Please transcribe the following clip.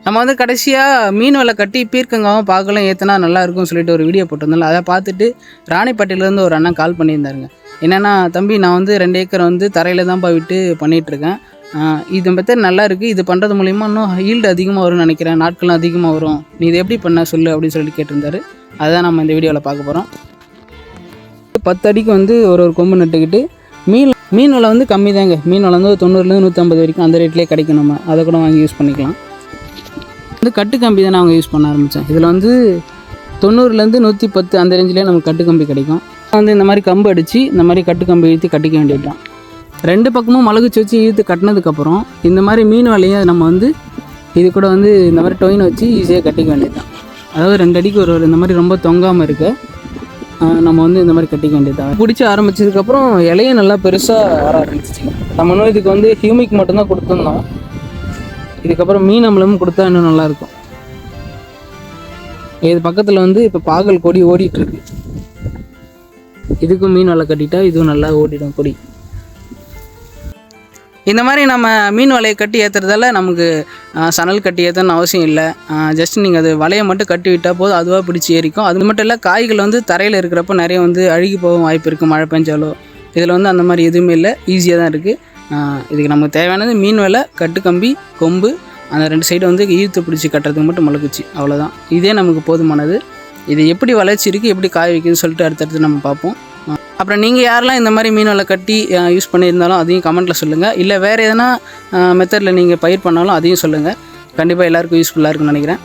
நம்ம வந்து கடைசியாக மீன் வலை கட்டி பீர்க்கங்காவும் பார்க்கலாம் ஏற்றினா நல்லாயிருக்கும்னு சொல்லிட்டு ஒரு வீடியோ போட்டிருந்தோம்ல. அதை பார்த்துட்டு ராணிப்பேட்டையிலேருந்து ஒரு அண்ணன் கால் பண்ணியிருந்தாருங்க. என்னென்னா, தம்பி நான் வந்து 2 ஏக்கர் வந்து தரையில் தான்ப்பா விட்டு பண்ணிகிட்ருக்கேன். இது மெத்தட் நல்லா இருக்குது. இது பண்ணுறது மூலிமா இன்னும் ஈல்டு அதிகமாக வரும்னு நினைக்கிறேன். நாட்களும் அதிகமாக வரும். நீ இதை எப்படி பண்ண சொல்லு அப்படின்னு சொல்லிட்டு கேட்டிருந்தாரு. அதுதான் நம்ம இந்த வீடியோவில் பார்க்க போகிறோம். 10 அடிக்கு வந்து ஒரு கொம்பு நட்டுக்கிட்டு மீன் வலை வந்து கம்மி தாங்க. மீன் வலை வந்து 90லேருந்து 150 வரைக்கும் அந்த ரேட்லேயே கிடைக்கும். நம்ம அதை கூட வாங்கி யூஸ் பண்ணிக்கலாம். வந்து கட்டு கம்பி தான் நான் யூஸ் பண்ண ஆரம்பித்தேன். இதில் வந்து 90லேருந்து 110 அந்த ரேஞ்சிலே நமக்கு கட்டு கம்பி கிடைக்கும். வந்து இந்த மாதிரி கம்பு அடித்து இந்த மாதிரி கட்டு கம்பி இழுத்து கட்டிக்க வேண்டியது தான். 2 பக்கமும் மலகுச்சி வச்சு இழுத்து கட்டினதுக்கப்புறம் இந்த மாதிரி மீன் வலையை நம்ம வந்து இது கூட வந்து இந்த மாதிரி டொயின் வச்சு ஈஸியாக கட்டிக்க வேண்டியது தான். அதாவது 2 அடிக்கு ஒரு இந்த மாதிரி ரொம்ப தொங்காமல் இருக்க நம்ம வந்து இந்த மாதிரி கட்டிக்க வேண்டியது தான். பிடிச்சி ஆரம்பித்ததுக்கப்புறம் இலையும் நல்லா பெருசாக வர ஆரம்பிச்சிச்சு. நம்ம இன்னும் இதுக்கு வந்து ஹியூமிக் மட்டும்தான் கொடுத்துருந்தோம். இதுக்கப்புறம் மீன் அமிலமும் கொடுத்தா இன்னும் நல்லாயிருக்கும். இது பக்கத்தில் வந்து இப்போ பாகல் கொடி ஓடிட்டுருக்கு. இதுக்கும் மீன் வலை கட்டிட்டா இதுவும் நல்லா ஓடிடும் கொடி. இந்த மாதிரி நம்ம மீன் வலையை கட்டி ஏற்றுறதால நமக்கு சணல் கட்டி ஏற்றணும்னு அவசியம் இல்லை. ஜஸ்ட் நீங்கள் அது வலையை மட்டும் கட்டி விட்டால் போதும், அதுவாக பிடிச்சி ஏறிக்கும். அது மட்டும் இல்லை, காய்கள் வந்து தரையில் இருக்கிறப்ப நிறைய வந்து அழுகி போகும் வாய்ப்பு இருக்குது மழை பெஞ்சாலோ. இதில் வந்து அந்த மாதிரி எதுவுமே இல்லை, ஈஸியாக தான் இருக்குது. இதுக்கு நமக்கு தேவையானது மீன் வலை, கட்டு கம்பி, கொம்பு, அந்த 2 சைடு வந்து ஈர்த்து பிடிச்சி கட்டுறதுக்கு மட்டும் மலக்குச்சி, அவ்வளோதான். இதே நமக்கு போதுமானது. இது எப்படி வளர்ச்சி இருக்குது, எப்படி காய வைக்குதுன்னு சொல்லிட்டு அடுத்தடுத்து நம்ம பார்ப்போம். அப்புறம் நீங்கள் யாரெல்லாம் இந்த மாதிரி மீன் வலை கட்டி யூஸ் பண்ணியிருந்தாலும் அதையும் கமெண்ட்டில் சொல்லுங்கள். இல்லை வேறு எதனா மெத்தடில் நீங்கள் பயிர் பண்ணாலும் அதையும் சொல்லுங்கள். கண்டிப்பாக எல்லாேருக்கும் யூஸ்ஃபுல்லாக இருக்குன்னு நினைக்கிறேன்.